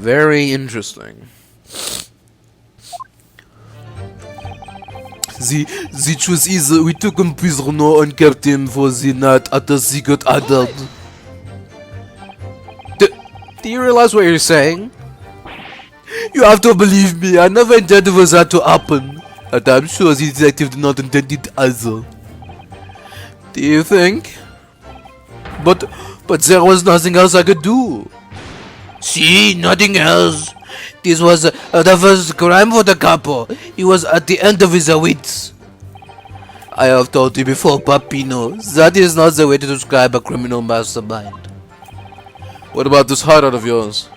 Very interesting. The truth is, we took him prisoner and kept him for the night at the secret island. Do you realize what you're saying? You have to believe me, I never intended for that to happen. And I'm sure the detective did not intend it either. Do you think? But there was nothing else I could do. See, nothing else. This was the first crime for the couple. He was at the end of his wits. I have told you before, Papino, that is not the way to describe a criminal mastermind. What about this hideout of yours?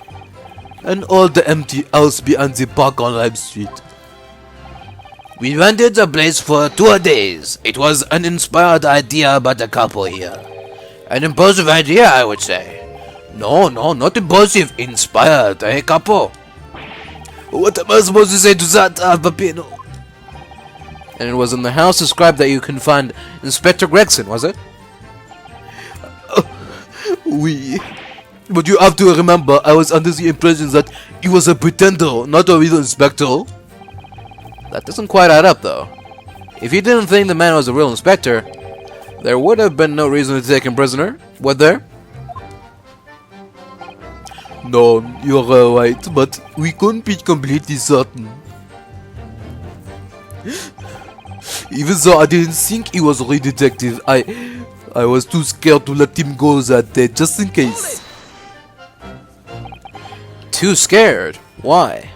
An old empty house behind the park on Lime Street. We rented the place for 2 days. It was an inspired idea by the couple here. An impulsive idea, I would say. No, not impulsive, inspired, couple? What am I supposed to say to that, Papino? And it was in the house described that you can find Inspector Gregson, was it? Oui. But you have to remember, I was under the impression that he was a pretender, not a real inspector. That doesn't quite add up, though. If you didn't think the man was a real inspector, there would have been no reason to take him prisoner, would there? No, you're right, but we couldn't be completely certain. Even though I didn't think he was a real detective, I was too scared to let him go that day, just in case. Too scared? Why?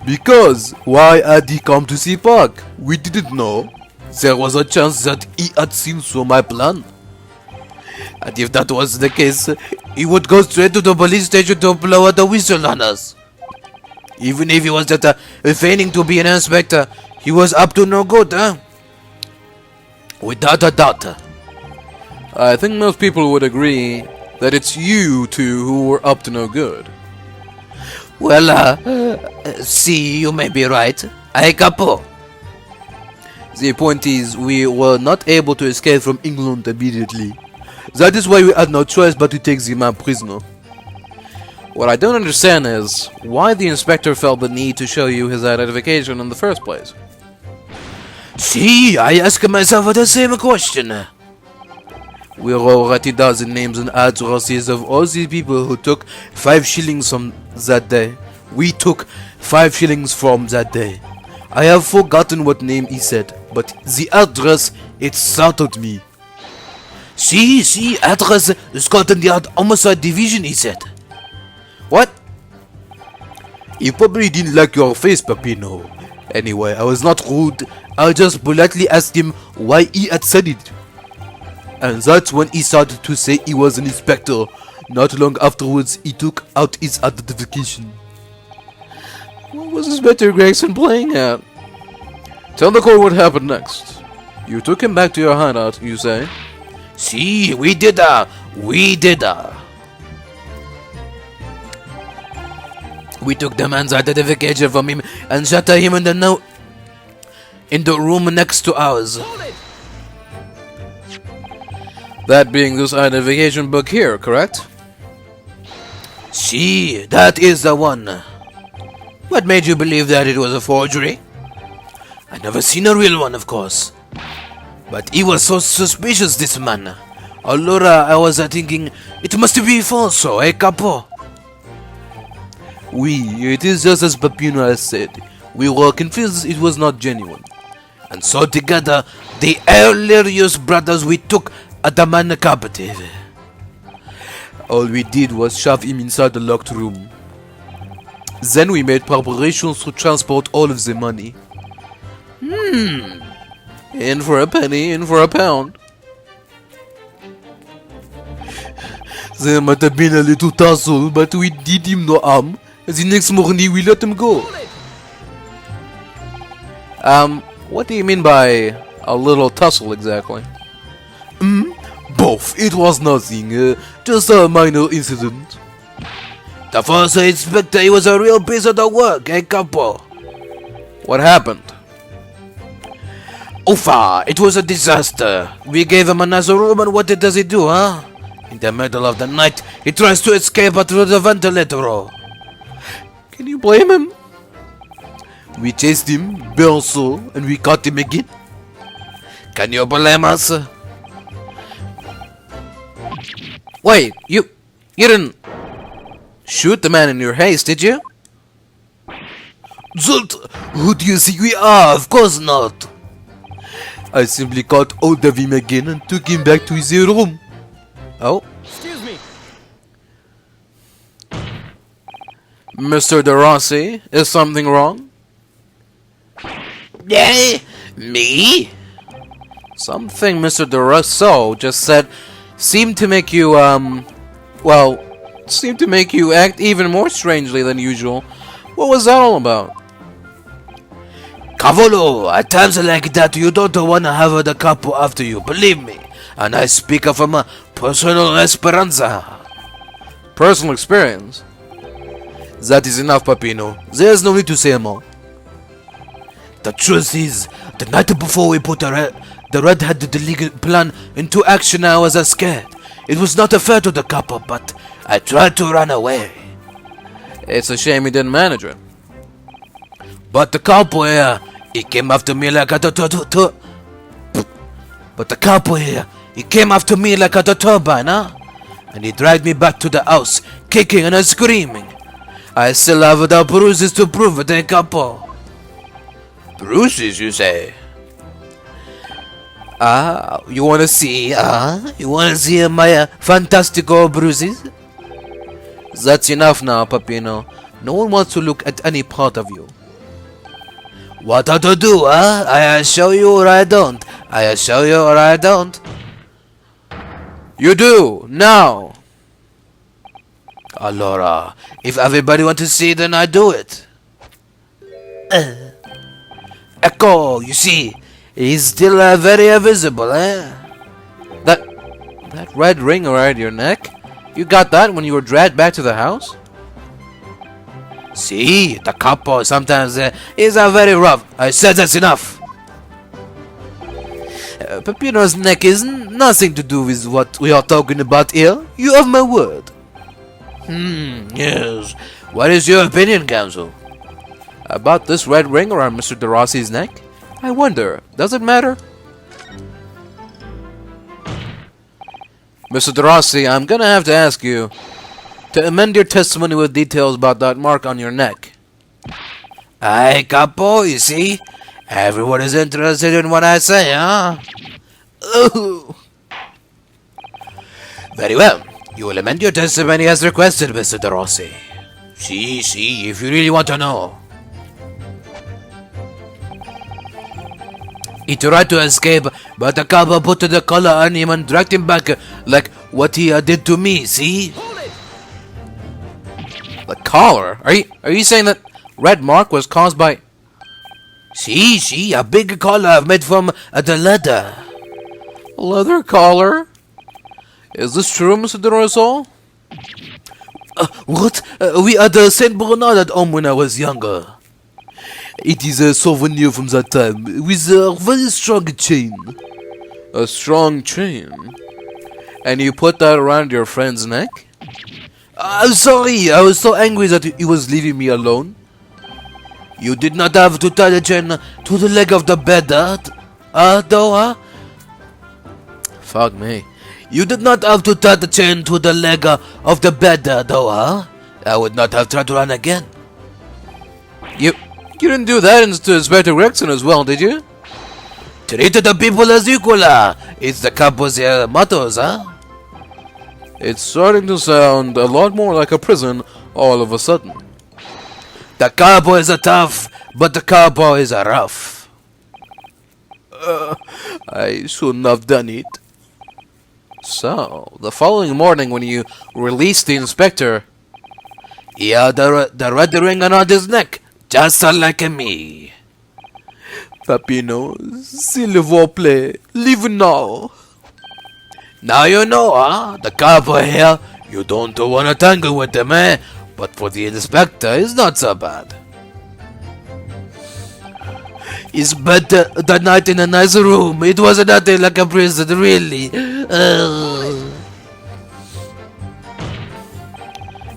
Because why had he come to the park? We didn't know. There was a chance that he had seen through my plan. And if that was the case, he would go straight to the police station to blow the whistle on us. Even if he was just feigning to be an inspector, he was up to no good, huh? Without a doubt. I think most people would agree that it's you two who were up to no good. Well, see, you may be right. Capo. The point is, we were not able to escape from England immediately. That is why we had no choice but to take the man prisoner. What I don't understand is, why the inspector felt the need to show you his identification in the first place. See, I ask myself the same question. We already down the names and addresses of all the people who took 5 shillings from that day. We took 5 shillings from that day. I have forgotten what name he said, but the address, it startled me. See, address Scotland Yard Homicide Division, he said. What? You probably didn't like your face, Papino. Anyway, I was not rude. I just politely asked him why he had said it. And that's when he started to say he was an inspector. Not long afterwards, he took out his identification. What was Inspector Gregson playing at? Tell the court what happened next. You took him back to your hideout, you say? See, we did that. We took the man's identification from him and shut him in the room next to ours. That being this identification book here, correct? See, that is the one. What made you believe that it was a forgery? I never seen a real one, of course. But he was so suspicious, this man. Allora, I was thinking, it must be false, capo? Oui, it is just as Papino has said. We were convinced it was not genuine. And so together, the hilarious brothers we took at the man captive. All we did was shove him inside the locked room. Then we made preparations to transport all of the money. In for a penny, in for a pound. There might have been a little tussle, but we did him no harm. The next morning we let him go. What do you mean by a little tussle exactly? Both. It was nothing, just a minor incident. The first inspector, he was a real piece of the work, capo? What happened? Oofa, it was a disaster. We gave him another room and what does he do, huh? In the middle of the night, he tries to escape through the ventilator. Can you blame him? We chased him, also, and we caught him again. Can you blame us? Wait, you didn't shoot the man in your haste, did you? Zult, who do you think we are? Of course not. I simply caught hold of him again and took him back to his room. Oh? Excuse me. Mr. De Rossi, is something wrong? Yeah, me? Something Mr. De Rosso just said seemed to make you, seemed to make you act even more strangely than usual. What was that all about? Cavolo, at times like that you don't want to have the capo after you, believe me. And I speak from a personal esperanza. Personal experience? That is enough, Papino. There's no need to say more. The truth is, the night before we put the red-headed legal plan into action, I was scared. It was not fair to the capo, but I tried to run away. It's a shame he didn't manage it. But the capo here, he came after me like a he came after me like a turbine, huh? And he dragged me back to the house, kicking and screaming. I still have the bruises to prove it, capo. Bruises, you say? You wanna see, You wanna see my fantastical bruises? That's enough now, Papino. No one wants to look at any part of you. What to do, I show you or I don't. I show you or I don't. You do, now! Allora, if everybody wants to see, then I do it. Echo, you see, he's still very visible, eh? That red ring around your neck? You got that when you were dragged back to the house? See, the capo sometimes is very rough. I said that's enough. Peppino's neck is nothing to do with what we are talking about here. You have my word. Yes. What is your opinion, Counsel? About this red ring around Mr. De Rossi's neck? I wonder, does it matter? Mr. De Rossi, I'm gonna have to ask you to amend your testimony with details about that mark on your neck. Aye, capo, you see? Everyone is interested in what I say, huh? Ooh. Very well. You will amend your testimony as requested, Mr. De Rossi. See, if you really want to know. He tried to escape, but the capo put the collar on him and dragged him back like what he did to me, see? The collar? Are you saying that red mark was caused by... See, a big collar made from the leather. A leather collar? Is this true, Mr. De Rosso? What? We had Saint Bernard at home when I was younger. It is a souvenir from that time, with a very strong chain. A strong chain? And you put that around your friend's neck? I'm sorry, I was so angry that he was leaving me alone. You did not have to tie the chain to the leg of the bed, though? Fuck me. You did not have to tie the chain to the leg of the bed, though? I would not have tried to run again. You didn't do that to Inspector Gregson as well, did you? Treat the people as equal, It's the capo's mottos, It's starting to sound a lot more like a prison all of a sudden. The capo is tough, but the capo is rough. I shouldn't have done it. So, the following morning when you released the inspector... He had the red ring around his neck, just like me. Papino, s'il vous plaît, leave now. Now you know, The capo here, you don't want to tangle with him, eh? But for the inspector, it's not so bad. It's better that night in a nice room. It was nothing like a prison, really.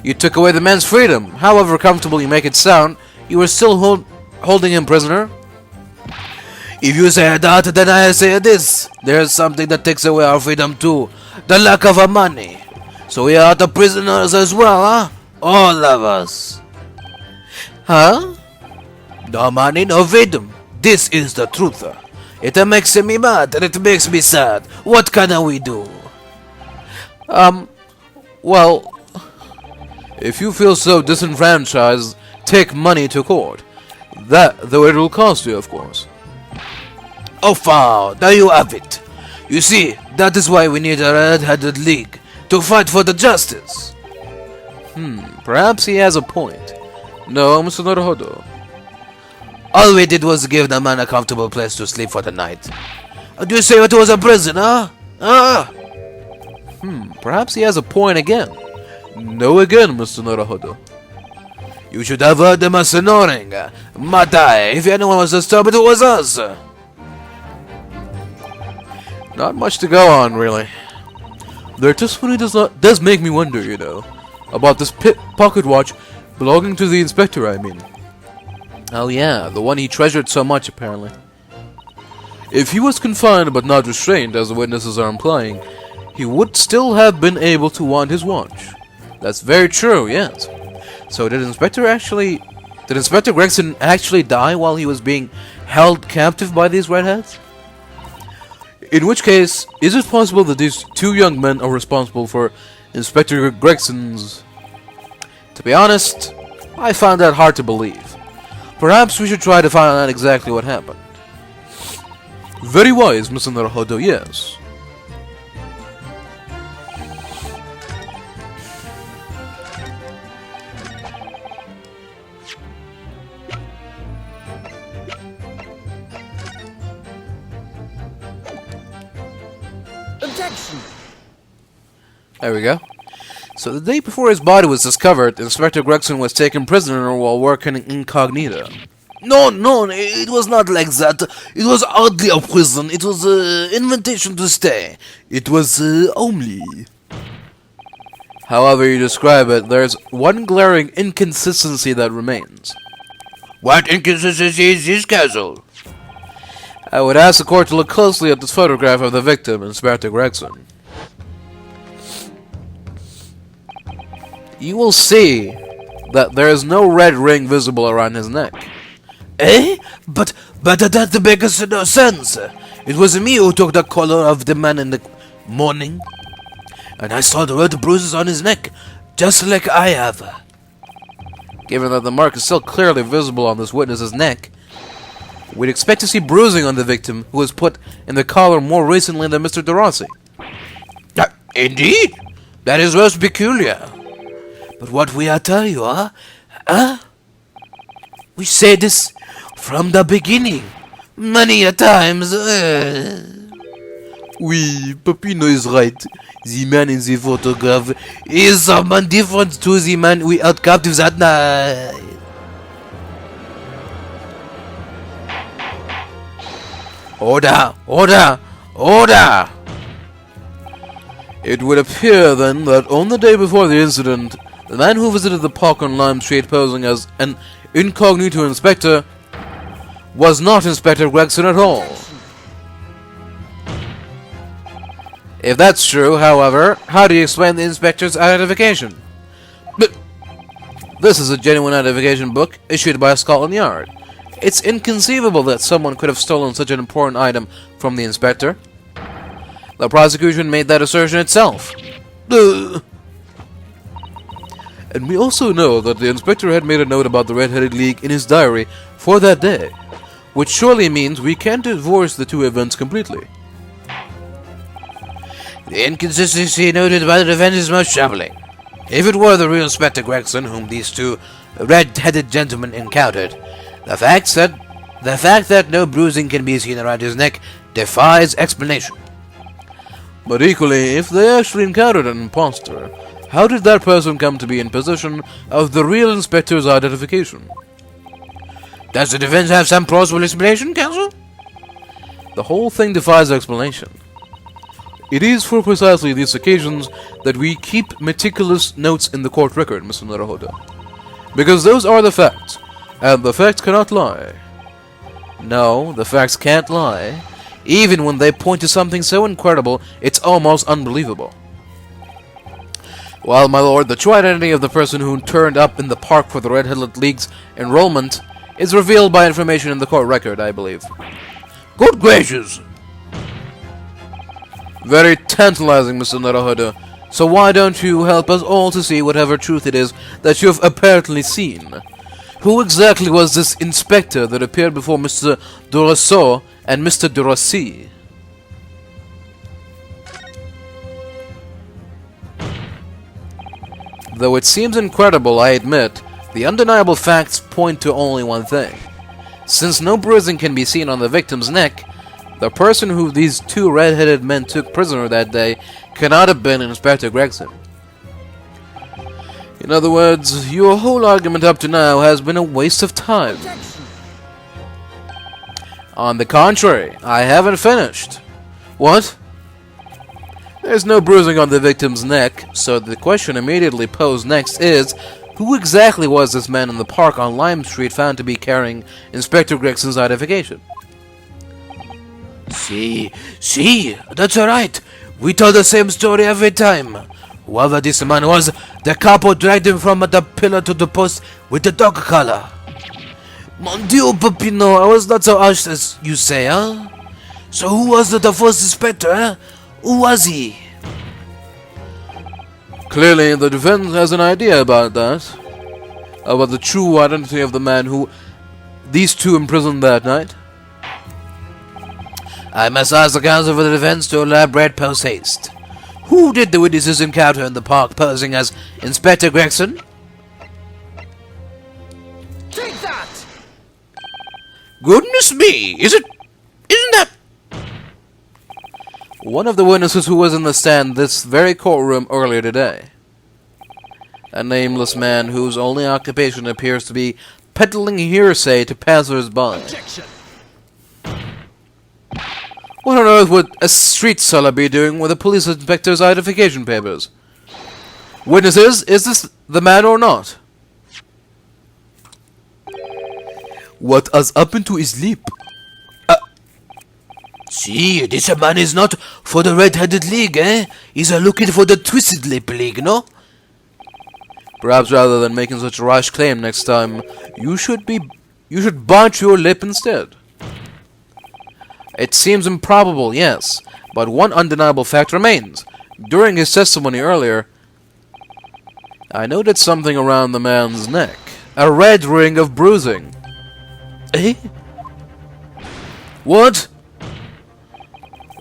You took away the man's freedom. However comfortable you make it sound, you were still holding him prisoner. If you say that, then I say this. There's something that takes away our freedom too. The lack of money. So we are the prisoners as well, huh? All of us. Huh? No money, no freedom. This is the truth. It makes me mad and it makes me sad. What can we do? Well, if you feel so disenfranchised, take money to court. That, though it will cost you, of course. Oh, far, there you have it. You see, that is why we need a red-headed league, to fight for the justice. Perhaps he has a point. No, Mr. Naruhodo. All we did was give the man a comfortable place to sleep for the night. And you say it was a prison, huh? Perhaps he has a point again. No again, Mr. Naruhodo. You should have heard them snoring. Matai, if anyone was disturbed, it was us. Not much to go on, really. Their testimony does make me wonder, you know, about this pocket watch belonging to the inspector, I mean. Oh yeah, the one he treasured so much, apparently. If he was confined but not restrained, as the witnesses are implying, he would still have been able to want his watch. That's very true, yes. So did Inspector Gregson actually die while he was being held captive by these redheads? In which case, is it possible that these two young men are responsible for Inspector Gregson's... To be honest, I find that hard to believe. Perhaps we should try to find out exactly what happened. Very wise, Mr. Naruhodo, yes. Objection! There we go. So the day before his body was discovered, Inspector Gregson was taken prisoner while working incognito. No, it was not like that. It was hardly a prison. It was an invitation to stay. It was only... However you describe it, there's one glaring inconsistency that remains. What inconsistency is this, Castle? I would ask the court to look closely at this photograph of the victim, Inspector Gregson. You will see that there is no red ring visible around his neck. Eh? But that makes no sense. It was me who took the collar of the man in the morning. And I saw the red bruises on his neck, just like I have. Given that the mark is still clearly visible on this witness's neck, we'd expect to see bruising on the victim who was put in the collar more recently than Mr. DeRossi. Indeed, that is most peculiar. But what we tell you, huh? We say this from the beginning, many a times. Oui, Papino is right. The man in the photograph is someone different to the man we held captive that night. Order! Order! Order! It would appear then that on the day before the incident, the man who visited the park on Lime Street posing as an incognito inspector was not Inspector Gregson at all. If that's true, however, how do you explain the inspector's identification? But this is a genuine identification book issued by Scotland Yard. It's inconceivable that someone could have stolen such an important item from the inspector. The prosecution made that assertion itself. And we also know that the inspector had made a note about the Red-Headed League in his diary for that day, which surely means we can't divorce the two events completely. The inconsistency noted by the defense is most troubling. If it were the real Inspector Gregson whom these two red-headed gentlemen encountered, the fact that no bruising can be seen around his neck defies explanation. But equally, if they actually encountered an impostor, how did that person come to be in possession of the real inspector's identification? Does the defense have some plausible explanation, counsel? The whole thing defies explanation. It is for precisely these occasions that we keep meticulous notes in the court record, Mr. Naruhodo. Because those are the facts, and the facts cannot lie. No, the facts can't lie, even when they point to something so incredible it's almost unbelievable. Well, my lord, the true identity of the person who turned up in the park for the Red Headed League's enrollment is revealed by information in the court record, I believe. Good gracious! Very tantalizing, Mr. Naruhodo. So why don't you help us all to see whatever truth it is that you have apparently seen? Who exactly was this inspector that appeared before Mr. Durosso and Mr. Durossi? Though it seems incredible, I admit, the undeniable facts point to only one thing. Since no bruising can be seen on the victim's neck, the person who these two red-headed men took prisoner that day cannot have been Inspector Gregson. In other words, your whole argument up to now has been a waste of time. On the contrary, I haven't finished. What? There's no bruising on the victim's neck, so the question immediately posed next is, who exactly was this man in the park on Lime Street found to be carrying Inspector Gregson's identification? See, that's alright. We tell the same story every time. Whoever this man was, the capo dragged him from the pillar to the post with the dog collar. Mon Dieu, Peppino, I was not so harsh as you say, huh? So who was the first inspector, huh? Who was he? Clearly, the defense has an idea about that. About the true identity of the man who these two imprisoned that night. I must ask the counsel for the defense to elaborate post haste. Who did the witnesses encounter in the park posing as Inspector Gregson? Take that! Goodness me! Isn't that... One of the witnesses who was in the stand this very courtroom earlier today. A nameless man whose only occupation appears to be peddling hearsay to passers-by. Objection! What on earth would a street seller be doing with a police inspector's identification papers? Witnesses, is this the man or not? What has happened to his lip? See, this man is not for the Red-Headed League, eh? He's looking for the Twisted Lip League, no? Perhaps rather than making such a rash claim next time, you should bite your lip instead. It seems improbable, yes, but one undeniable fact remains. During his testimony earlier, I noted something around the man's neck. A red ring of bruising. Eh? What?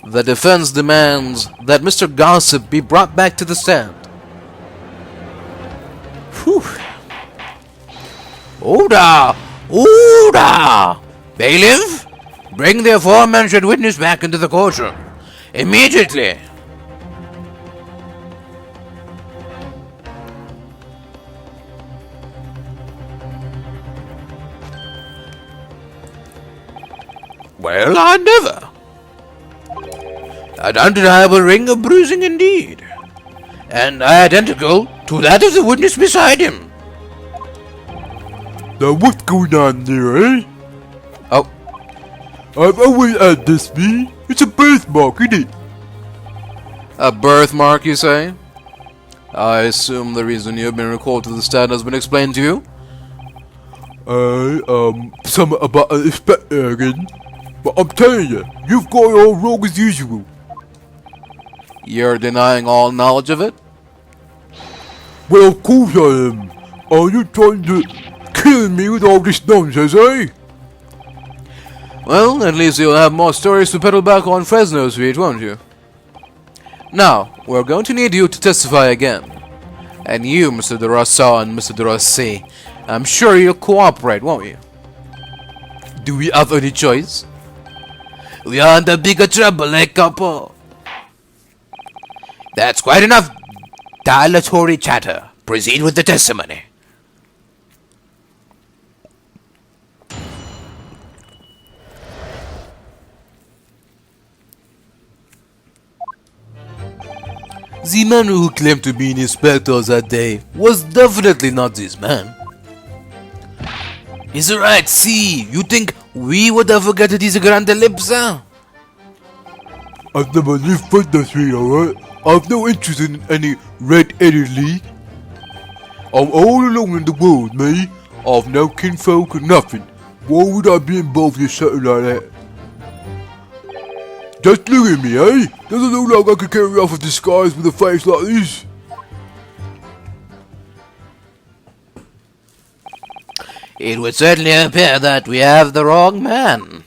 The defense demands that Mr. Gossip be brought back to the stand. Whew. Order! Order! Bailiff, bring the aforementioned witness back into the courtroom. Immediately! Well, I never. An undeniable ring of bruising indeed, and identical to that of the witness beside him. Now what's going on there, eh? Oh, I've always had this, me. It's a birthmark, isn't it? a birthmark, you say? I assume the reason you have been recalled to the stand has been explained to you? Some about an inspector again. But I'm telling you, you've got it all wrong as usual. You're denying all knowledge of it? Well, of course I am. Are you trying to kill me with all this nonsense, eh? Well, at least you'll have more stories to peddle back on Fresno Street, won't you? Now, we're going to need you to testify again. And you, Mr. De Rossa and Mr. De Rossi, I'm sure you'll cooperate, won't you? Do we have any choice? We are in the bigger trouble, eh, couple? That's quite enough dilatory chatter. Proceed with the testimony. The man who claimed to be an inspector that day was definitely not this man. Is it right, see? You think we would ever get these grand lips, huh? I've never lived Fresno Street, alright? I've no interest in any red-headed league. I'm all alone in the world, me. I've no kinfolk or nothing. Why would I be involved in something like that? Just look at me, eh? Doesn't look like I could carry off a disguise with a face like this. It would certainly appear that we have the wrong man.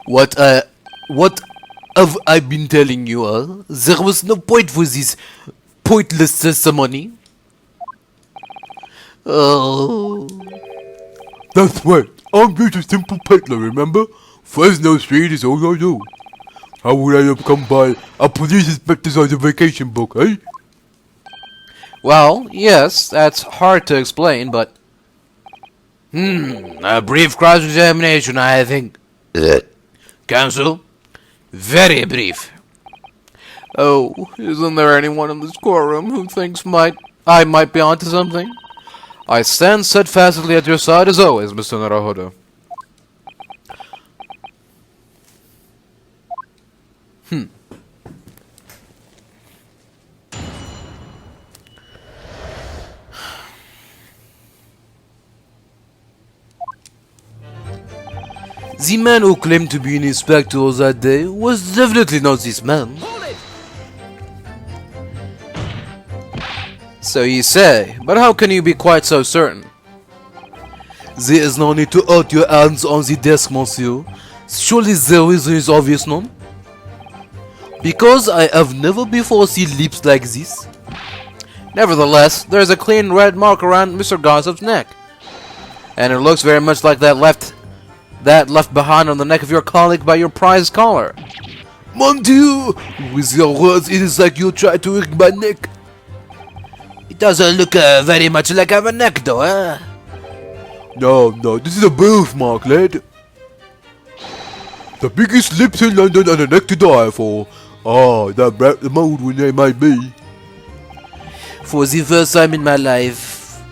What have I been telling you, huh? There was no point for this pointless ceremony. Oh. That's right. I'm just a simple peddler, remember? Fresno Street is all I know. How would I have come by a police inspector's vacation book, eh? Well, yes, that's hard to explain, but... a brief cross-examination, I think. Counsel? Very brief. Oh, isn't there anyone in this courtroom who thinks I might be onto something? I stand steadfastly at your side as always, Mr. Naruhodo. The man who claimed to be an inspector that day was definitely not this man. So you say, but how can you be quite so certain? There is no need to put your hands on the desk, monsieur. Surely the reason is obvious, no? Because I have never before seen lips like this. Nevertheless, there's a clean red mark around Mr. Gossip's neck. And it looks very much like that left behind on the neck of your colleague by your prized collar. Mon Dieu! With your words, it is like you try to rig my neck. It doesn't look very much like I have a neck, though, eh? No, this is a birthmark, lad. The biggest lips in London and a neck to die for. Ah, that brought the mold when they made me. For the first time in my life,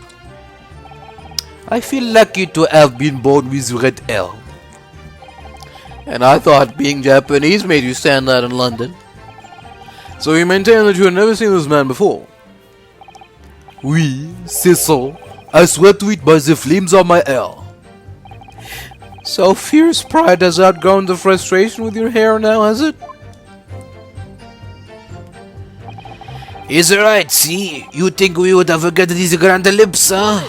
I feel lucky to have been born with red hair. And I thought being Japanese made you stand out in London. So you maintain that you have never seen this man before? Oui, c'est ça. I swear to it by the flames of my hair. So fierce pride has outgrown the frustration with your hair now, has it? Is it right, see? You think we would ever get these grand lips, huh?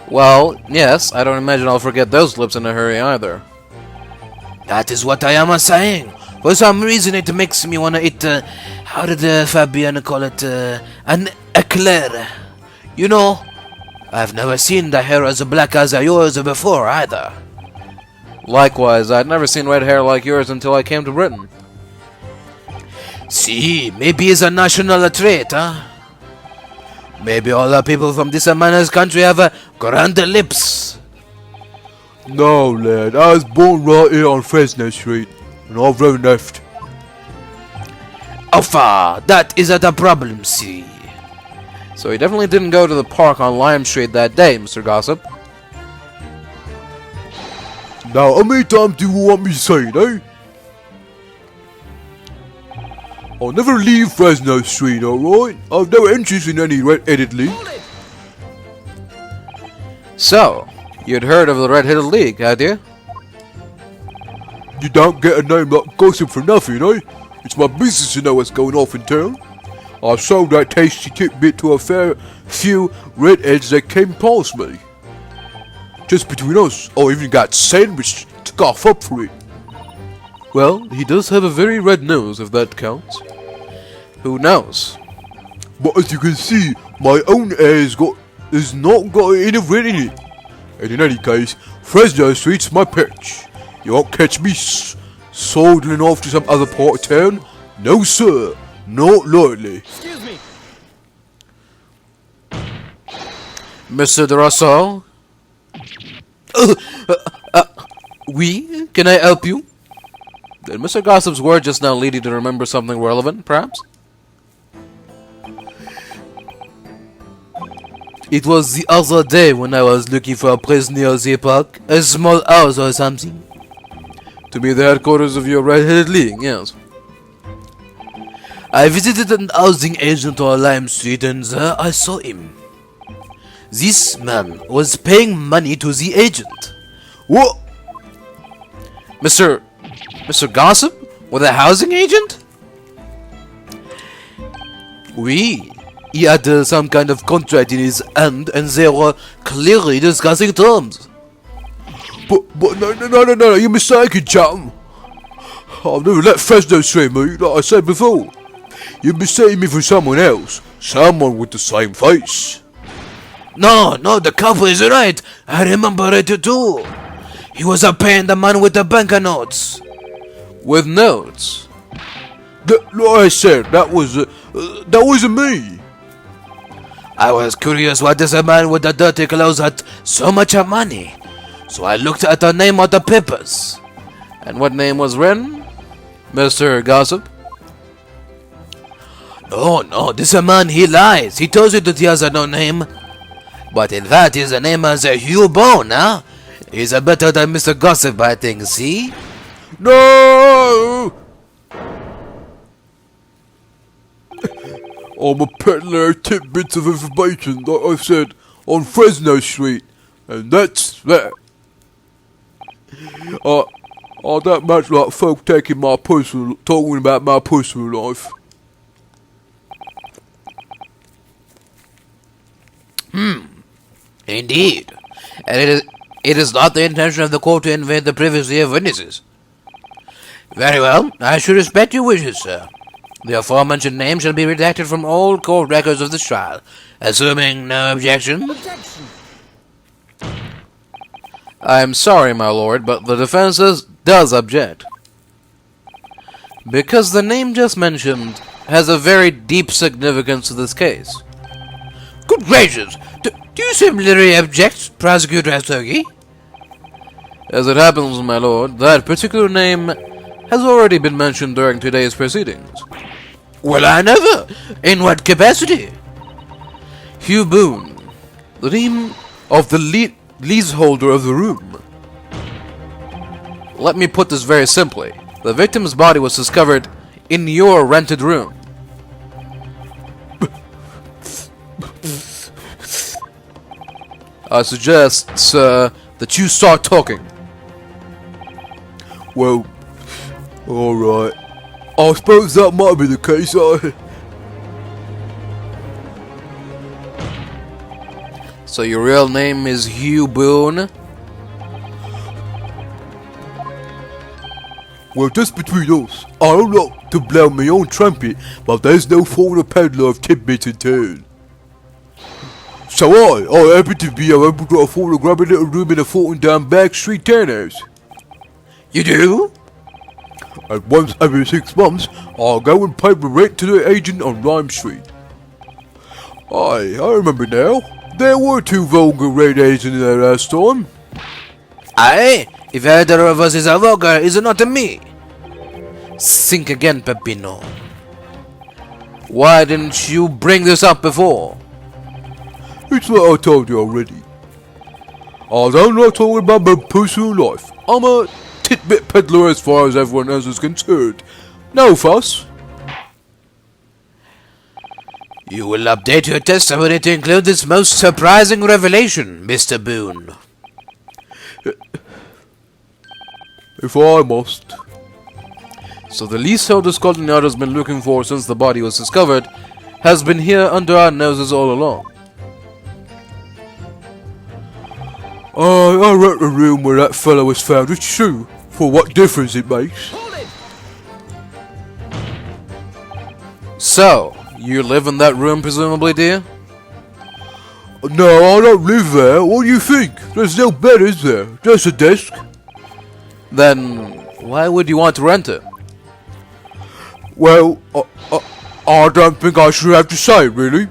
Well, yes, I don't imagine I'll forget those lips in a hurry either. That is what I am saying. For some reason it makes me wanna eat, how did Fabian call it, an eclair. You know, I've never seen the hair as black as yours before either. Likewise, I'd never seen red hair like yours until I came to Britain. See, maybe it's a national trait, huh? Maybe all the people from this man's country have grand lips. No, lad, I was born right here on Fresno Street, and I've never left. Alpha, that isn't a problem, see. So he definitely didn't go to the park on Lime Street that day, Mr. Gossip. Now, how many times do you want me to say it, eh? I'll never leave Fresno Street, alright? I've no interest in any red-headed league. So, you'd heard of the Red-Headed League, had you? You don't get a name like Gossip for nothing, eh? It's my business to know what's going off in town. I sold that tasty tidbit to a fair few redheads that came past me. Just between us, I even got sandwiched to cough up for it. Well, he does have a very red nose, if that counts. Who knows? But as you can see, my own hair has not got any red in it. And in any case, Fresno Street's my perch. You won't catch me soldering off to some other part of town. No sir, not likely. Excuse me. Mr. de Rousseau? Oui, can I help you? Did Mr. Gossip's word just now lead you to remember something relevant, perhaps? It was the other day when I was looking for a place near the park, a small house or something. To be the headquarters of your red-headed league, yes. I visited an housing agent on Lime Street and there I saw him. This man was paying money to the agent. What? Mr. Gossip? With a housing agent? Oui. He had some kind of contract in his hand and they were clearly discussing terms. But no, you're mistaken, chum. I've never let Fresno see me, like I said before. You're mistaking me for someone else. Someone with the same face. No, the cop is right. I remember it too. He was paying the man with the banknotes. With notes? Like I said, that wasn't me. I was curious why this man with the dirty clothes had so much money. So I looked at the name on the papers. And what name was written? Mr. Gossip? No, this man, he lies. He tells you that he has no name. But in fact, his name is Hugh Bone, huh? He's better than Mr. Gossip, I think, see? No! I'm a peddler tidbits of information, like I said, on Fresno Street. And that's that. I don't much like folk talking about my personal life. Indeed. And it is not the intention of the court to invade the privacy of witnesses. Very well, I should respect your wishes, sir. The aforementioned name shall be redacted from all court records of this trial, assuming no objection. I am sorry, my lord, but the defense does object. Because the name just mentioned has a very deep significance to this case. Good gracious! Do you similarly object, Prosecutor Astogi? As it happens, my lord, that particular name has already been mentioned during today's proceedings. Well, I never. In what capacity? Hugh Boone, the name of the leaseholder of the room. Let me put this very simply. The victim's body was discovered in your rented room. I suggest, sir, that you start talking. Well, alright. I suppose that might be the case. So your real name is Hugh Boone? Well, just between us, I don't like to blow my own trumpet, but there's no foreign peddler of tidbits in town. So I happen to be able to afford to grab a little room in a 14 back street townhouse. You do? And once every 6 months, I'll go and pay the rent to the agent on Lime Street. I remember now. There were 2 vulgar redheads in there last time. Aye, if either of us is a vulgar, is it not me? Think again, Peppino. Why didn't you bring this up before? It's what I told you already. I don't like talking about my personal life. I'm a tidbit peddler as far as everyone else is concerned. No fuss. You will update your testimony to include this most surprising revelation, Mr. Boone. If I must. So the leaseholder Scotland has been looking for since the body was discovered has been here under our noses all along. I rent the room where that fellow was found, it's true. For what difference it makes. So, you live in that room presumably, dear? No, I don't live there. What do you think? There's no bed, is there? Just a desk. Then, why would you want to rent it? Well, I don't think I should have to say, really.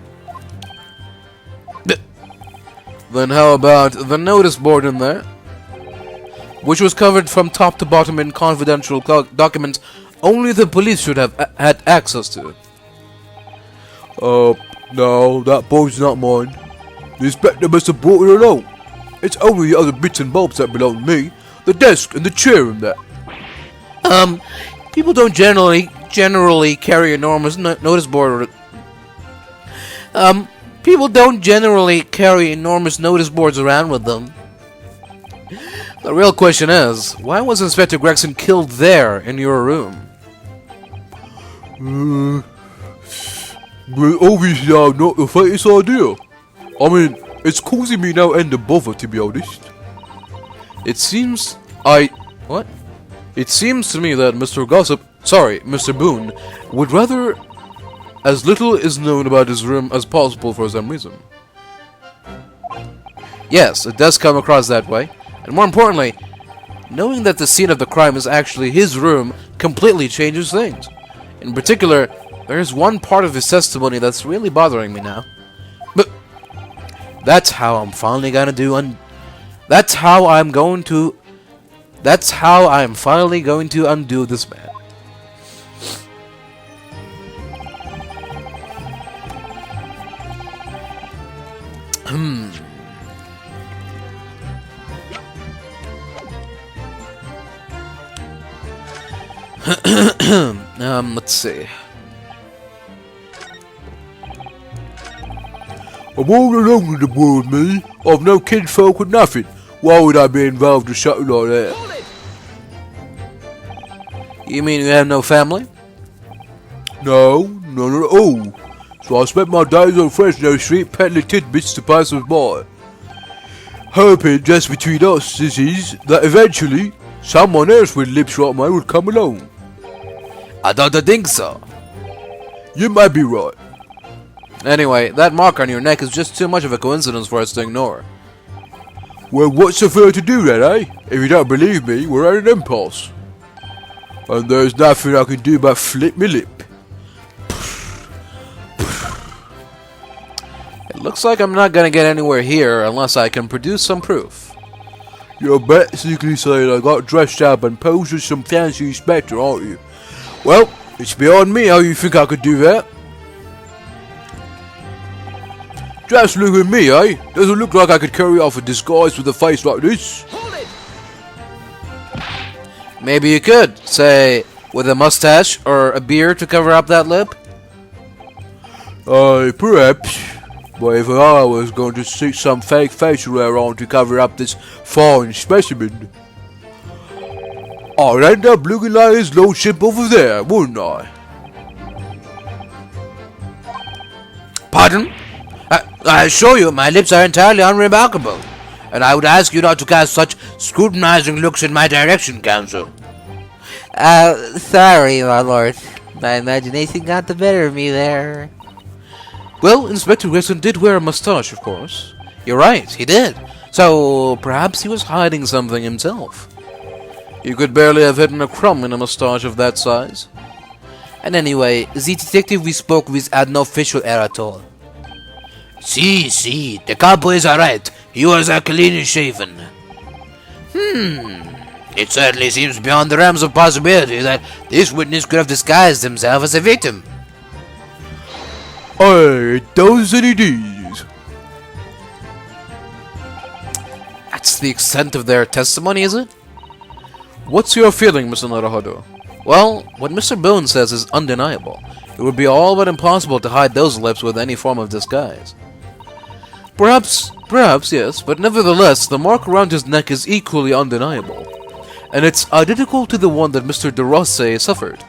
Then how about the notice board in there? which was covered from top to bottom in confidential documents only the police should have had access to. No, that boy's not mine. The inspector must have brought it along. It's only the other bits and bobs that belong to me. The desk and the chair and that. People don't generally carry enormous notice board. People don't generally carry enormous notice boards around with them. The real question is, why was Inspector Gregson killed there in your room? Well, obviously I'm not the faintest idea. I mean, it's causing me no end of bother, to be honest. It seems It seems to me that Mr. Boone, would rather as little is known about his room as possible for some reason. Yes, it does come across that way. And more importantly, knowing that the scene of the crime is actually his room completely changes things. In particular, there is one part of his testimony that's really bothering me now. But that's how I'm finally gonna do That's how I'm finally going to undo this man. Let's see. I'm all alone in the world, me. I've no kinfolk or nothing. Why would I be involved in something like that? You mean you have no family? No, none at all. So I spent my days on Fresno Street peddling tidbits to passers-by. Hoping, just between us, this is, that eventually, someone else with lips like mine would come along. I don't think so. You might be right. Anyway, that mark on your neck is just too much of a coincidence for us to ignore. Well, what's the further to do then, eh? If you don't believe me, we're at an impasse. And there's nothing I can do but flip my lip. It looks like I'm not gonna get anywhere here unless I can produce some proof. You're basically saying I got dressed up and posed as some fancy inspector, aren't you? Well, it's beyond me how you think I could do that. Just look at me, eh? Doesn't look like I could carry off a disguise with a face like this. Maybe you could, say, with a mustache or a beard to cover up that lip? Perhaps. But if I was going to stick some fake facial hair on to cover up this fine specimen, I'd end up looking like his lordship over there, wouldn't I? Pardon? I assure you, my lips are entirely unremarkable, and I would ask you not to cast such scrutinizing looks in my direction, Counsel. Sorry, my lord. My imagination got the better of me there. Well, Inspector Gregson did wear a mustache, of course. You're right, he did. So, perhaps he was hiding something himself. You could barely have hidden a crumb in a mustache of that size. And anyway, the detective we spoke with had no facial hair at all. See, the cowboys are right. He was clean shaven. It certainly seems beyond the realms of possibility that this witness could have disguised himself as a victim. Aye, it does and it is. That's the extent of their testimony, is it? What's your feeling, Mr. Naruhodo? Well, what Mr. Boone says is undeniable. It would be all but impossible to hide those lips with any form of disguise. Perhaps, yes, but nevertheless, the mark around his neck is equally undeniable. And it's identical to the one that Mr. DeRosse suffered.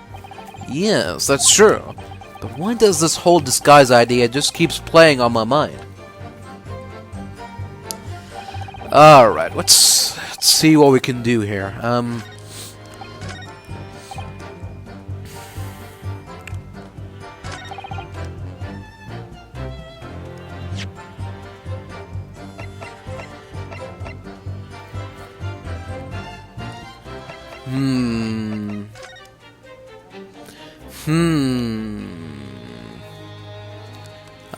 Yes, that's true. But why does this whole disguise idea just keeps playing on my mind? Alright, let's see what we can do here.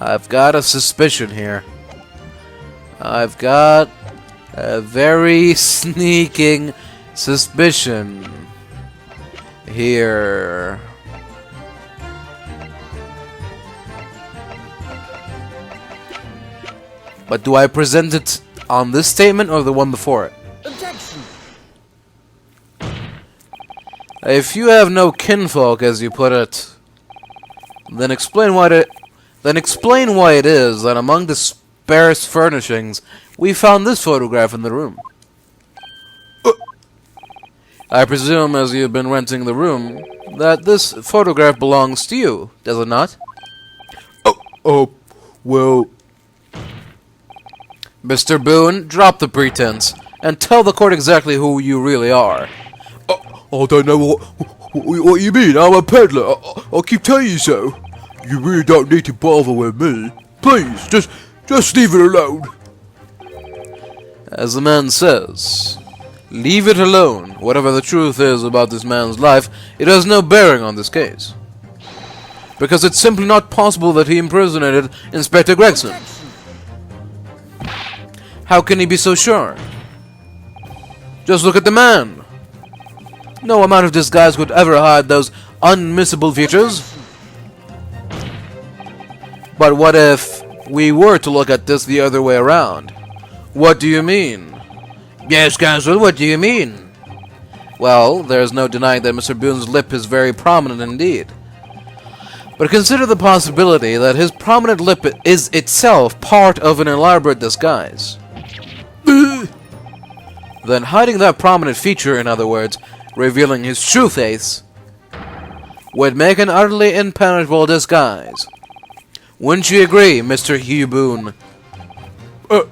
I've got a suspicion here. I've got a very sneaking suspicion here. But do I present it on this statement or the one before it? Objection! If you have no kinfolk, as you put it, then explain why it is that among the sparse furnishings we found this photograph in the room. I presume, as you've been renting the room, that this photograph belongs to you, does it not? Well, Mr. Boone, drop the pretense and tell the court exactly who you really are. I don't know what you mean. I'm a peddler. I'll keep telling you so. You really don't need to bother with me. Please, just leave it alone. As the man says, leave it alone. Whatever the truth is about this man's life, it has no bearing on this case. Because it's simply not possible that he impersonated Inspector Gregson. How can he be so sure? Just look at the man. No amount of disguise could ever hide those unmissable features. But what if we were to look at this the other way around? What do you mean? Yes, Counsel, what do you mean? Well, there's no denying that Mr. Boone's lip is very prominent indeed. But consider the possibility that his prominent lip is itself part of an elaborate disguise. Then hiding that prominent feature, in other words, revealing his true face, would make an utterly impenetrable disguise. Wouldn't you agree, Mr. Hugh Boone? Good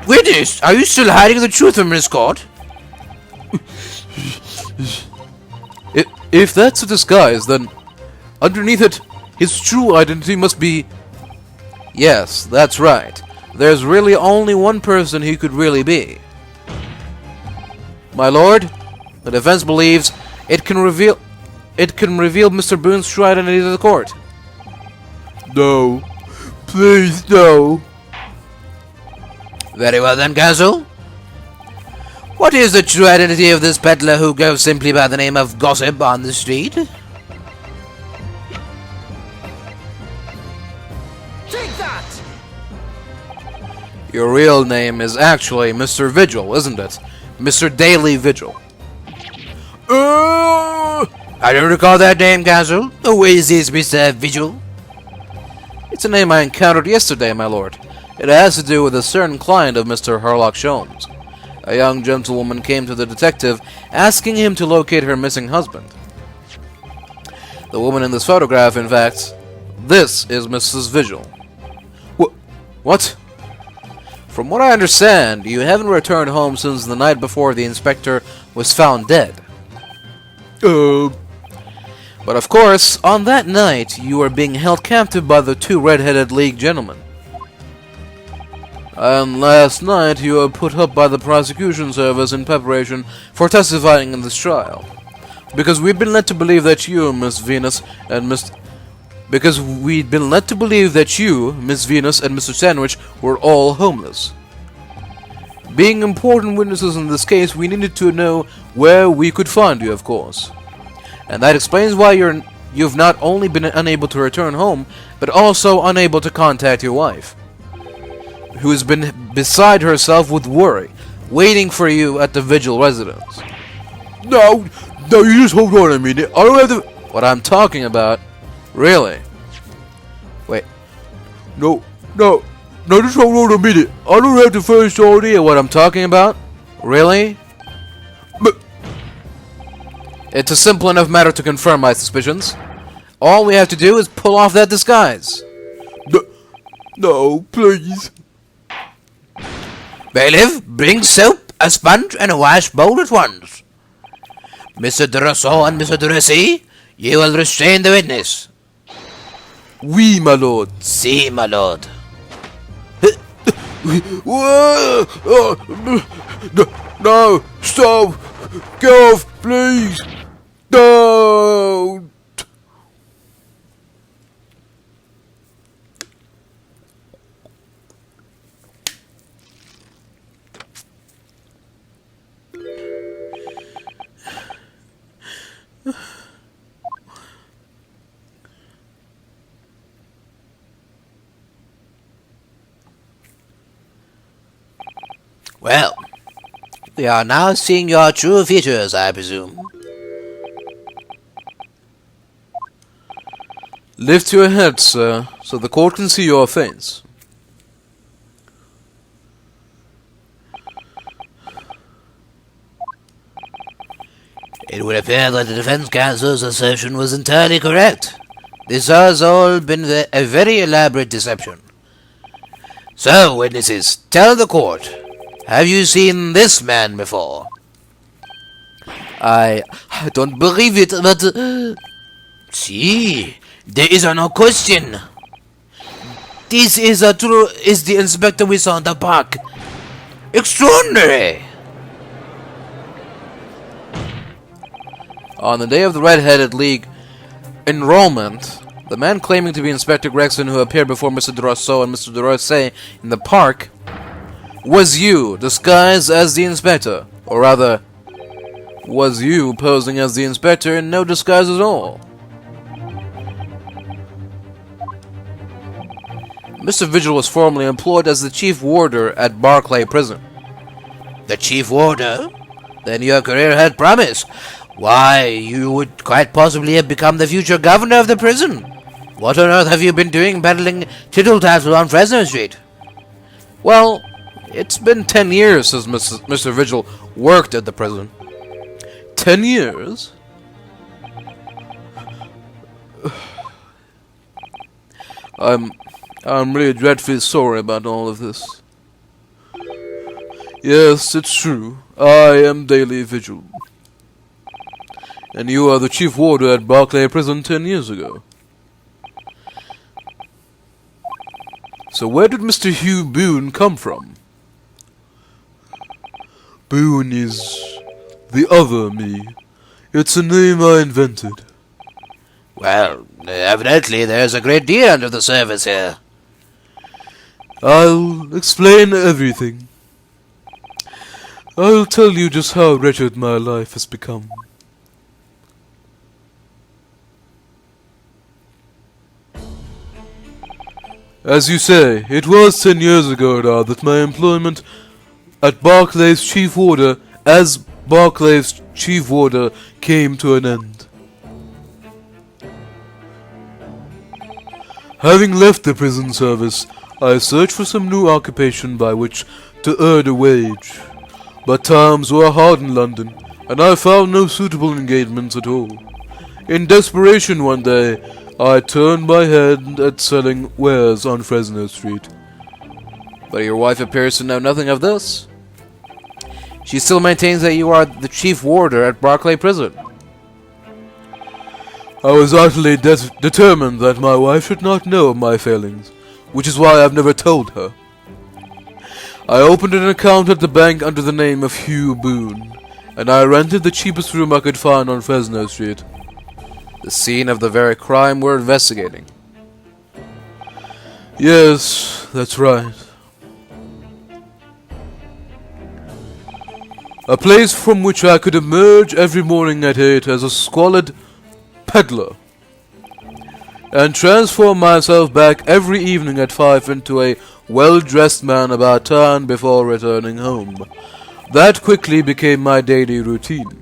witness, are you still hiding the truth from this court? If that's a disguise, then underneath it, his true identity must be... Yes, that's right. There's really only one person he could really be. My lord, the defense believes it can reveal Mr. Boone's true identity to the court. No. Please, no. Very well then, Counsel. What is the true identity of this peddler who goes simply by the name of Gossip on the street? Take that! Your real name is actually Mr. Vigil, isn't it? Mr. Daily Vigil. I don't recall that name, Counsel. Who is this Mr. Vigil? It's a name I encountered yesterday, my lord. It has to do with a certain client of Mr. Harlock Sholmes. A young gentlewoman came to the detective asking him to locate her missing husband. The woman in this photograph, in fact, this is Mrs. Vigil. What? From what I understand, you haven't returned home since the night before the inspector was found dead. But of course, on that night, you were being held captive by the two red-headed League gentlemen. And last night, you were put up by the prosecution service in preparation for testifying in this trial. Because we'd been led to believe that you, Miss Venus, and Mr. Sandwich, were all homeless. Being important witnesses in this case, we needed to know where we could find you, of course. And that explains why you've not only been unable to return home, but also unable to contact your wife, who has been beside herself with worry, waiting for you at the Vigil residence. No, you just hold on a minute. I don't have to... What I'm talking about... Really? Wait. No, just hold on a minute. I don't have the first idea What I'm talking about? Really? But... It's a simple enough matter to confirm my suspicions. All we have to do is pull off that disguise. No, please. Bailiff, bring soap, a sponge, and a wash bowl at once. Mr. Dressel and Mr. Dressy, you will restrain the witness. Oui, my lord. Si, my lord. No, stop. Get off, please. Don't. you are now seeing your true features, I presume. Lift your head, sir, so the court can see your face. It would appear that the defense counsel's assertion was entirely correct. This has all been a very elaborate deception. So, witnesses, tell the court, have you seen this man before? I don't believe it, but... See, there is no question. This is the inspector we saw in the park. Extraordinary! On the day of the Red-Headed League enrollment, the man claiming to be Inspector Gregson who appeared before Mr. Rousseau and Mr. Rosset in the park was you, disguised as the inspector. Or rather, was you posing as the inspector in no disguise at all. Mr. Vigil was formerly employed as the chief warder at Barclay Prison. The chief warder? Then your career had promise. Why, you would quite possibly have become the future governor of the prison. What on earth have you been doing peddling tittle-tattle on Fresno Street? Well, it's been 10 years since Mr. Vigil worked at the prison. 10 years? I'm really dreadfully sorry about all of this. Yes, it's true. I am Daily Vigil. And you are the chief warder at Barclay Prison 10 years ago. So where did Mr. Hugh Boone come from? Boone is the other me. It's a name I invented. Well, evidently there's a great deal under the surface here. I'll explain everything. I'll tell you just how wretched my life has become. As you say, it was 10 years ago now that my employment at Barclay's chief warder came to an end. Having left the prison service, I searched for some new occupation by which to earn a wage. But times were hard in London, and I found no suitable engagements at all. In desperation one day, I turned my head at selling wares on Fresno Street. But your wife appears to know nothing of this. She still maintains that you are the chief warder at Barclay Prison. I was utterly determined that my wife should not know of my failings, which is why I've never told her. I opened an account at the bank under the name of Hugh Boone, and I rented the cheapest room I could find on Fresno Street. The scene of the very crime we're investigating. Yes, that's right. A place from which I could emerge every morning at 8 as a squalid peddler, and transform myself back every evening at 5 into a well-dressed man about town before returning home. That quickly became my daily routine.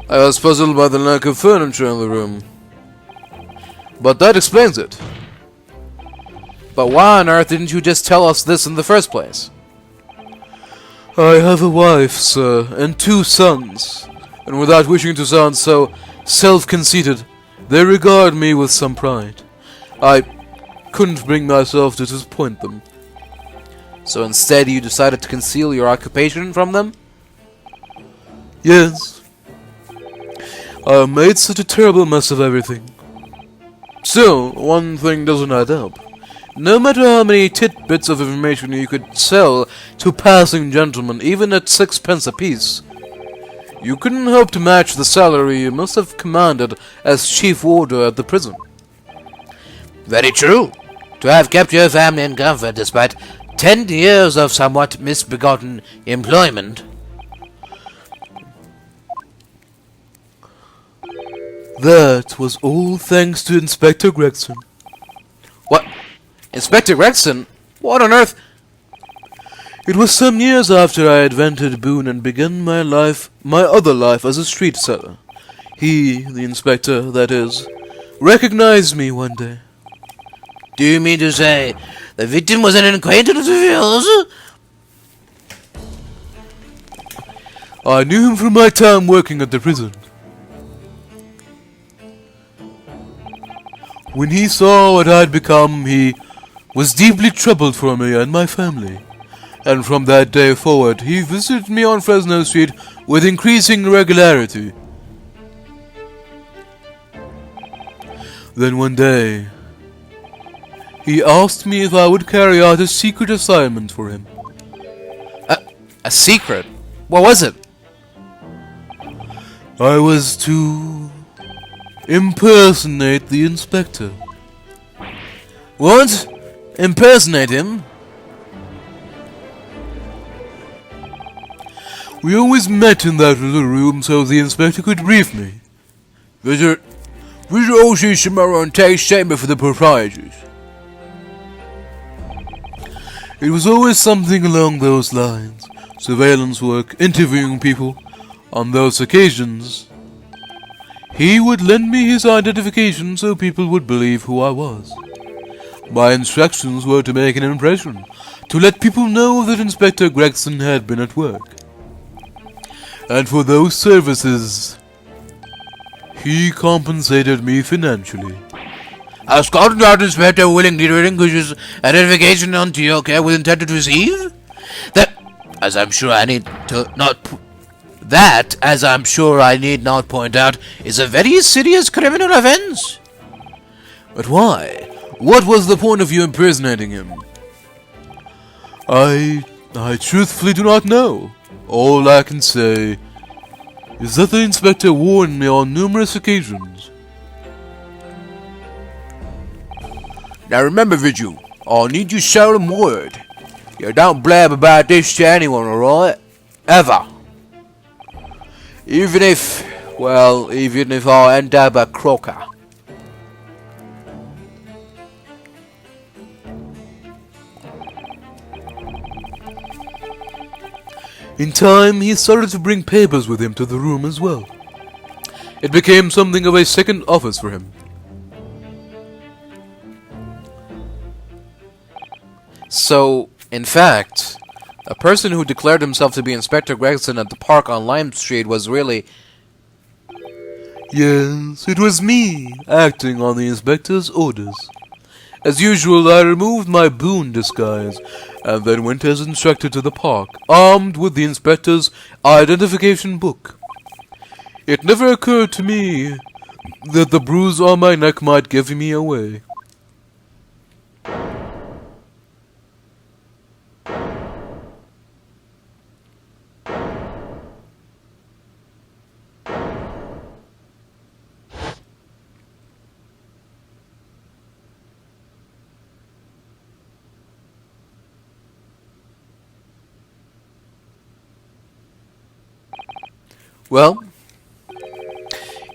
I was puzzled by the lack of furniture in the room. But that explains it. But why on earth didn't you just tell us this in the first place? I have a wife, sir, and 2 sons, and without wishing to sound so self-conceited, they regard me with some pride. I couldn't bring myself to disappoint them. So instead you decided to conceal your occupation from them? Yes. I made such a terrible mess of everything. Still, one thing doesn't add up. No matter how many tidbits of information you could sell to passing gentlemen, even at 6 pence apiece, you couldn't hope to match the salary you must have commanded as chief warder at the prison. Very true. To have kept your family in comfort despite 10 years of somewhat misbegotten employment. That was all thanks to Inspector Gregson. What? Inspector Gregson? What on earth? It was some years after I had entered Boone and begun my other life as a street seller. He, the inspector, that is, recognized me one day. Do you mean to say the victim was an acquaintance of yours? I knew him from my time working at the prison. When he saw what I had become, he was deeply troubled for me and my family. And from that day forward, he visited me on Fresno Street with increasing regularity. Then one day, he asked me if I would carry out a secret assignment for him. A secret? What was it? I was to impersonate the inspector. What? Impersonate him? We always met in that little room so the inspector could brief me. Visit O.C. Samara and take statement for the proprietors. It was always something along those lines. Surveillance work, interviewing people. On those occasions, he would lend me his identification so people would believe who I was. My instructions were to make an impression, to let people know that Inspector Gregson had been at work. And for those services, he compensated me financially. A Scotland Yard inspector willingly relinquishes his identification onto your care with intent to receive? That, as I'm sure I need not point out, is a very serious criminal offense. But why? What was the point of you impersonating him? I truthfully do not know. All I can say is that the inspector warned me on numerous occasions. Now remember, Vigil, I'll need you solemn word. You don't blab about this to anyone, alright? Ever. Even if I end up a croaker. In time, he started to bring papers with him to the room as well. It became something of a second office for him. So, in fact, a person who declared himself to be Inspector Gregson at the park on Lime Street was really... Yes, it was me, acting on the inspector's orders. As usual, I removed my Boone disguise, and then went as instructed to the park, armed with the inspector's identification book. It never occurred to me that the bruise on my neck might give me away. Well,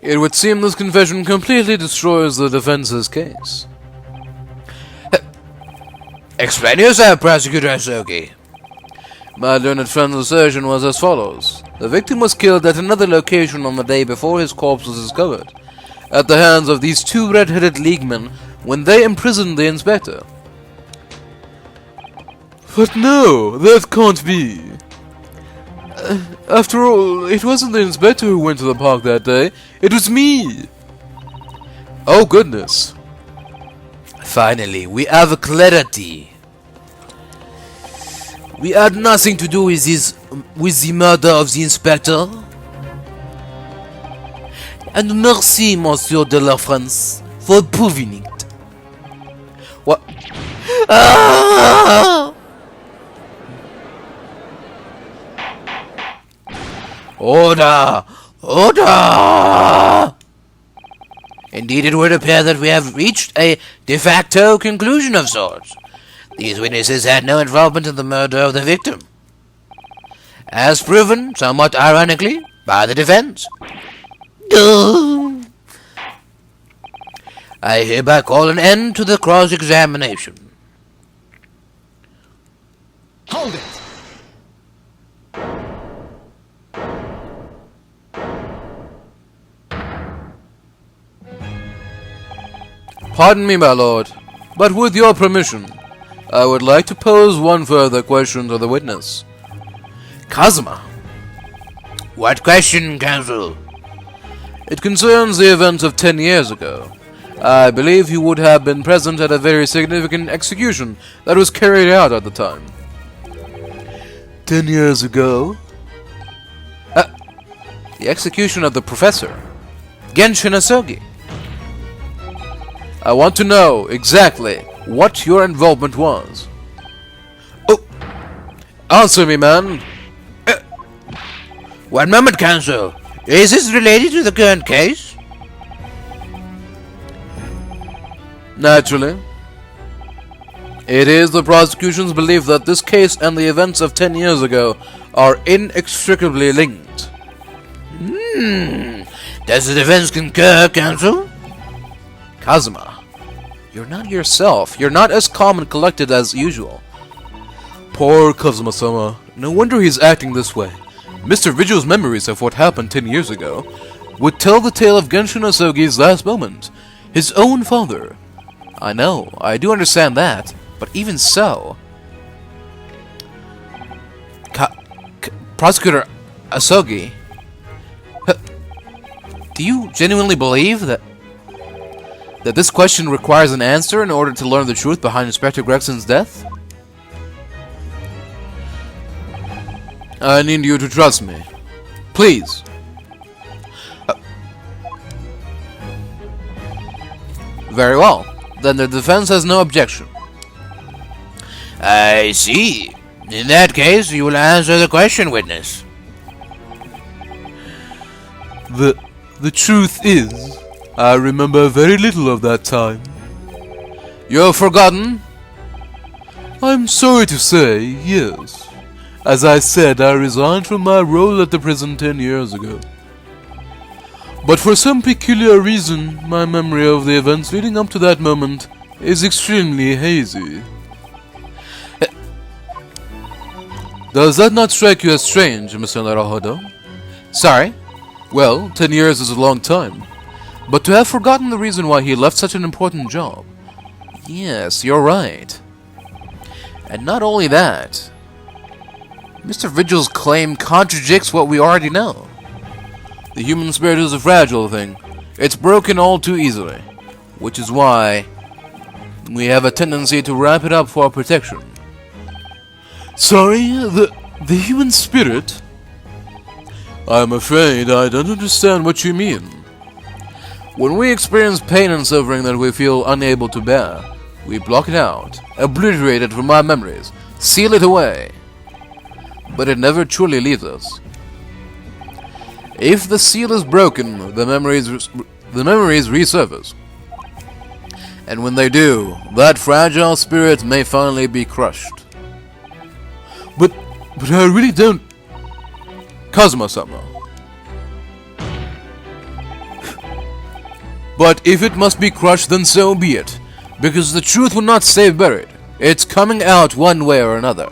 it would seem this confession completely destroys the defense's case. Explain yourself, Prosecutor Asogi. My learned friend's assertion was as follows. The victim was killed at another location on the day before his corpse was discovered, at the hands of these two red-headed leaguemen when they imprisoned the inspector. But no, that can't be. After all, it wasn't the inspector who went to the park that day. It was me. Oh goodness. Finally, we have clarity. We had nothing to do with the murder of the inspector. And merci, Monsieur de la France, for proving it. What? Ah! Order! Order! Indeed, it would appear that we have reached a de facto conclusion of sorts. These witnesses had no involvement in the murder of the victim, as proven, somewhat ironically, by the defense. I hereby call an end to the cross-examination. Hold it! Pardon me, my lord, but with your permission, I would like to pose one further question to the witness. Kazuma. What question, counsel? It concerns the events of 10 years ago. I believe you would have been present at a very significant execution that was carried out at the time. 10 years ago? The execution of the professor, Genshin Asogi. I want to know exactly what your involvement was. Oh, answer me, man. One moment, counsel. Is this related to the current case? Naturally. It is the prosecution's belief that this case and the events of 10 years ago are inextricably linked. Does the defense concur, counsel? Kazuma, you're not yourself. You're not as calm and collected as usual. Poor Kazuma-sama. No wonder he's acting this way. Mr. Vigil's memories of what happened 10 years ago would tell the tale of Genshin Asogi's last moment. His own father. I know, I do understand that, but even so... Prosecutor Asogi... Do you genuinely believe that this question requires an answer in order to learn the truth behind Inspector Gregson's death? I need you to trust me. Please. Very well. Then the defense has no objection. I see. In that case, you will answer the question, witness. The truth is, I remember very little of that time. You have forgotten? I'm sorry to say, yes. As I said, I resigned from my role at the prison 10 years ago. But for some peculiar reason, my memory of the events leading up to that moment is extremely hazy. Does that not strike you as strange, Mr. Naruhodo? Sorry? Well, 10 years is a long time. But to have forgotten the reason why he left such an important job. Yes, you're right. And not only that, Mr. Vigil's claim contradicts what we already know. The human spirit is a fragile thing. It's broken all too easily. Which is why we have a tendency to wrap it up for protection. Sorry, the human spirit? I'm afraid I don't understand what you mean. When we experience pain and suffering that we feel unable to bear, we block it out, obliterate it from our memories, seal it away. But it never truly leaves us. If the seal is broken, the memories resurface. And when they do, that fragile spirit may finally be crushed. But I really don't... Kazuma-sama. But if it must be crushed, then so be it. Because the truth will not stay buried. It's coming out one way or another.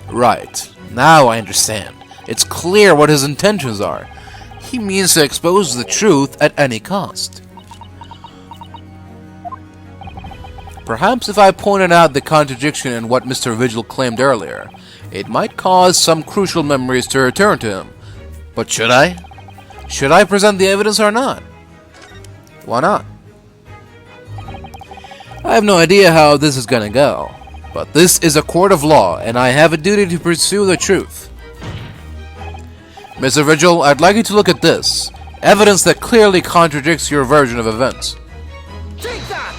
Right. Now I understand. It's clear what his intentions are. He means to expose the truth at any cost. Perhaps if I pointed out the contradiction in what Mr. Vigil claimed earlier, it might cause some crucial memories to return to him. But should I? Should I present the evidence or not? Why not? I have no idea how this is gonna go. But this is a court of law, and I have a duty to pursue the truth. Mr. Vigil, I'd like you to look at this. Evidence that clearly contradicts your version of events. Take that!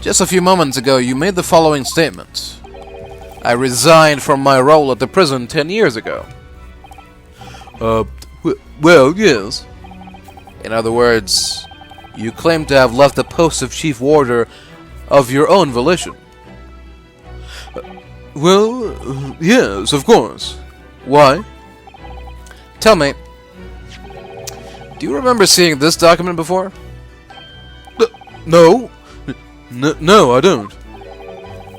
Just a few moments ago, you made the following statement. I resigned from my role at the prison 10 years ago. Well, yes. In other words, you claim to have left the post of chief warder of your own volition. Well, yes, of course. Why? Tell me, do you remember seeing this document before? No. No, I don't.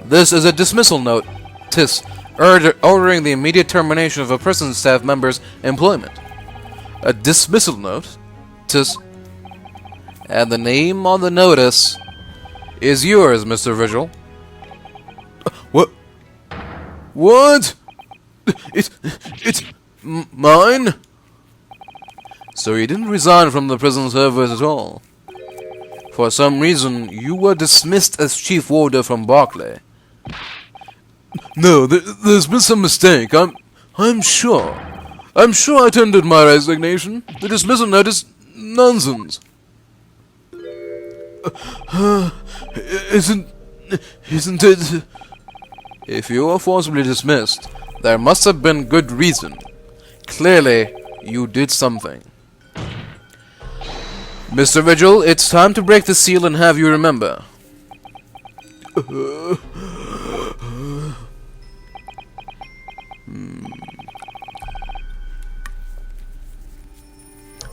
This is a dismissal notice ordering the immediate termination of a prison staff member's employment. A dismissal notice? And the name on the notice is yours, Mr. Vigil. What? What? It's mine? So you didn't resign from the prison service at all. For some reason, you were dismissed as chief warder from Barclay. No, there's been some mistake. I'm sure. I'm sure I tendered my resignation. The dismissal notice, nonsense. Isn't it? If you were forcibly dismissed, there must have been good reason. Clearly, you did something. Mr. Vigil, it's time to break the seal and have you remember.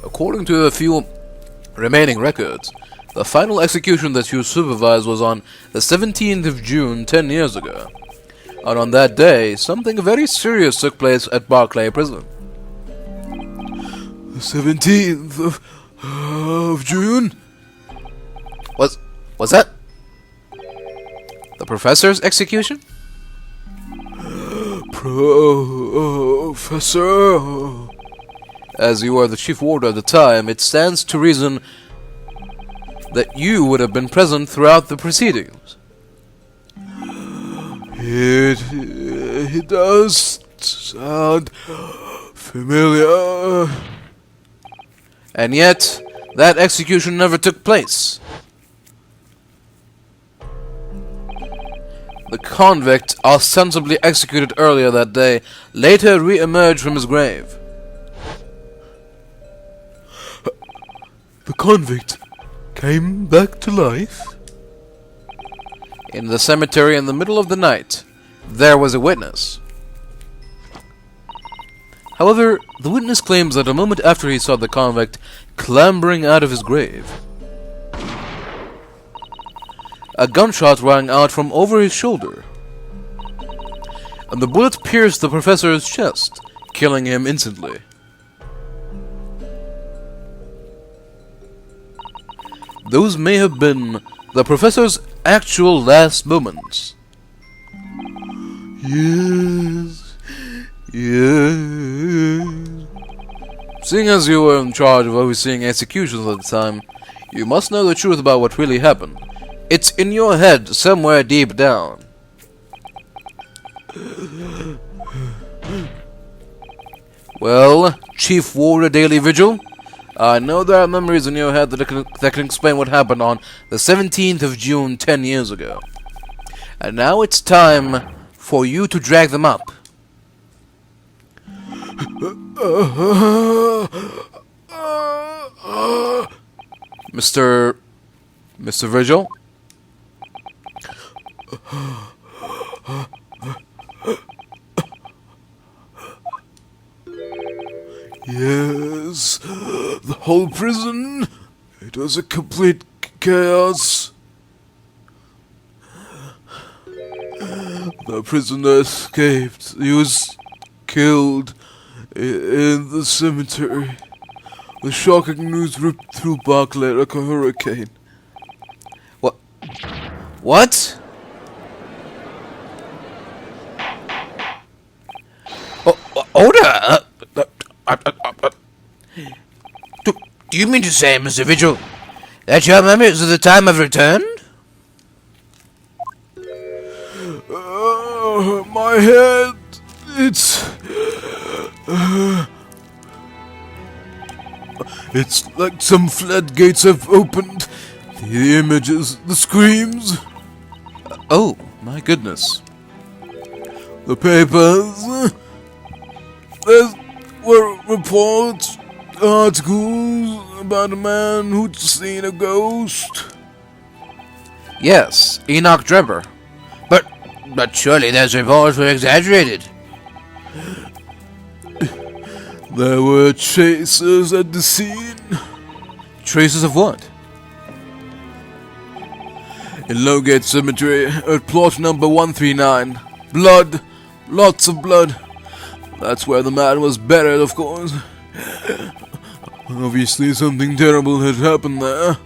According to a few remaining records, the final execution that you supervised was on the 17th of June 10 years ago. And on that day, something very serious took place at Barclay Prison. The 17th of June? Was that the professor's execution? Professor. As you are the chief warder at the time, it stands to reason that you would have been present throughout the proceedings. It does sound familiar. And yet, that execution never took place. The convict, ostensibly executed earlier that day, later re-emerged from his grave. The convict came back to life? In the cemetery in the middle of the night, there was a witness. However, the witness claims that a moment after he saw the convict clambering out of his grave, a gunshot rang out from over his shoulder, and the bullet pierced the professor's chest, killing him instantly. Those may have been the professor's actual last moments. Yes. Seeing as you were in charge of overseeing executions at the time, you must know the truth about what really happened. It's in your head, somewhere deep down. Well, Chief Warder Daily Vigil, I know there are memories in your head that can explain what happened on the 17th of June 10 years ago. And now it's time for you to drag them up. Mr. Vigil? Yes, the whole prison, it was a complete chaos. The prisoner escaped. He was killed in the cemetery. The shocking news ripped through Barclay like a hurricane. What? Order! Do you mean to say, Mr. Vigil, that your memories of the time have returned? My head, it's like some floodgates have opened. The images, the screams. Oh, my goodness. The papers. There were reports, articles about a man who'd seen a ghost. Yes, Enoch Drebber. But surely those reports were exaggerated. There were chasers at the scene. Traces of what? In Lowgate Cemetery, at plot number 139. Blood. Lots of blood. That's where the man was buried, of course. Obviously something terrible had happened there.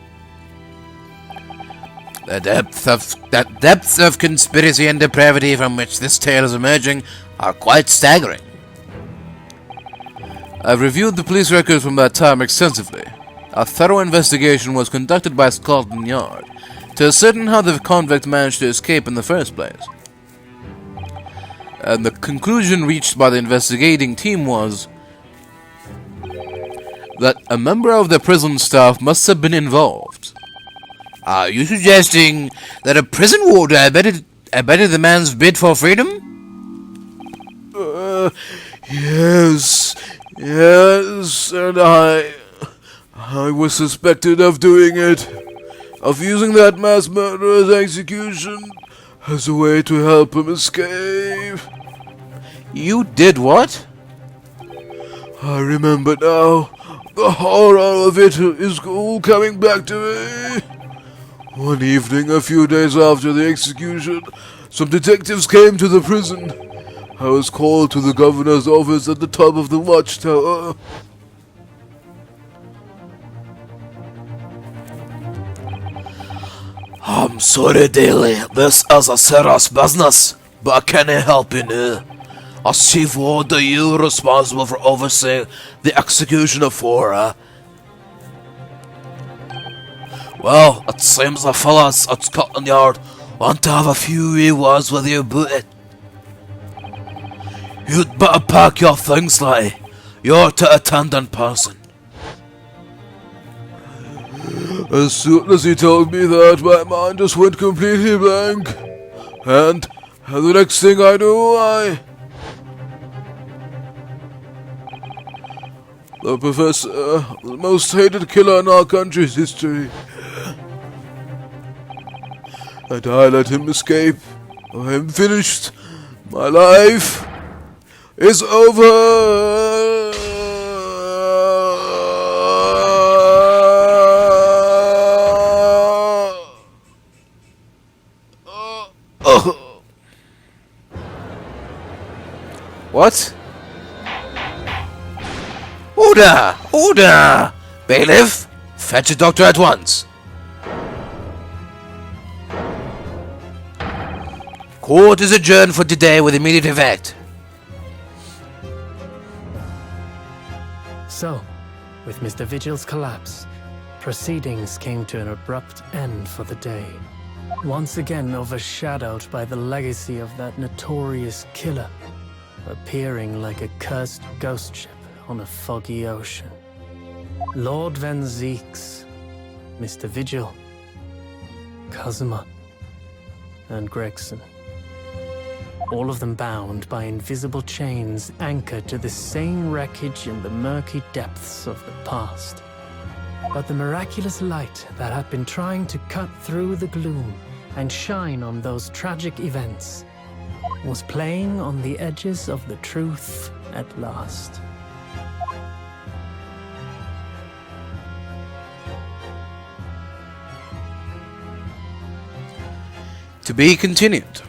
The depths of conspiracy and depravity from which this tale is emerging are quite staggering. I've reviewed the police records from that time extensively. A thorough investigation was conducted by Scotland Yard to ascertain how the convict managed to escape in the first place. And the conclusion reached by the investigating team was that a member of the prison staff must have been involved. Are you suggesting that a prison warder abetted the man's bid for freedom? Yes, and I was suspected of doing it, of using that mass murderer's execution as a way to help him escape. You did what? I remember now. The horror of it is all coming back to me. One evening, a few days after the execution, some detectives came to the prison. I was called to the governor's office at the top of the watchtower. I'm sorry, Daly. This is a serious business, but I can't help you now. As chief warder, you're responsible for overseeing the execution of Fora. Well, it seems the fellas at Scotland Yard want to have a few wee words with you about it. You'd better pack your things, laddie. You're to attend in person. As soon as he told me that, my mind just went completely blank. And the next thing I knew, the professor, the most hated killer in our country's history. And I let him escape. I'm finished. My life is over. What? Order! Order! Bailiff, fetch a doctor at once. Court is adjourned for today with immediate effect. So, with Mr. Vigil's collapse, proceedings came to an abrupt end for the day. Once again overshadowed by the legacy of that notorious killer, appearing like a cursed ghost ship on a foggy ocean. Lord Van Zeeks, Mr. Vigil, Kazuma, and Gregson. All of them bound by invisible chains anchored to the same wreckage in the murky depths of the past. But the miraculous light that had been trying to cut through the gloom and shine on those tragic events was playing on the edges of the truth at last. To be continued.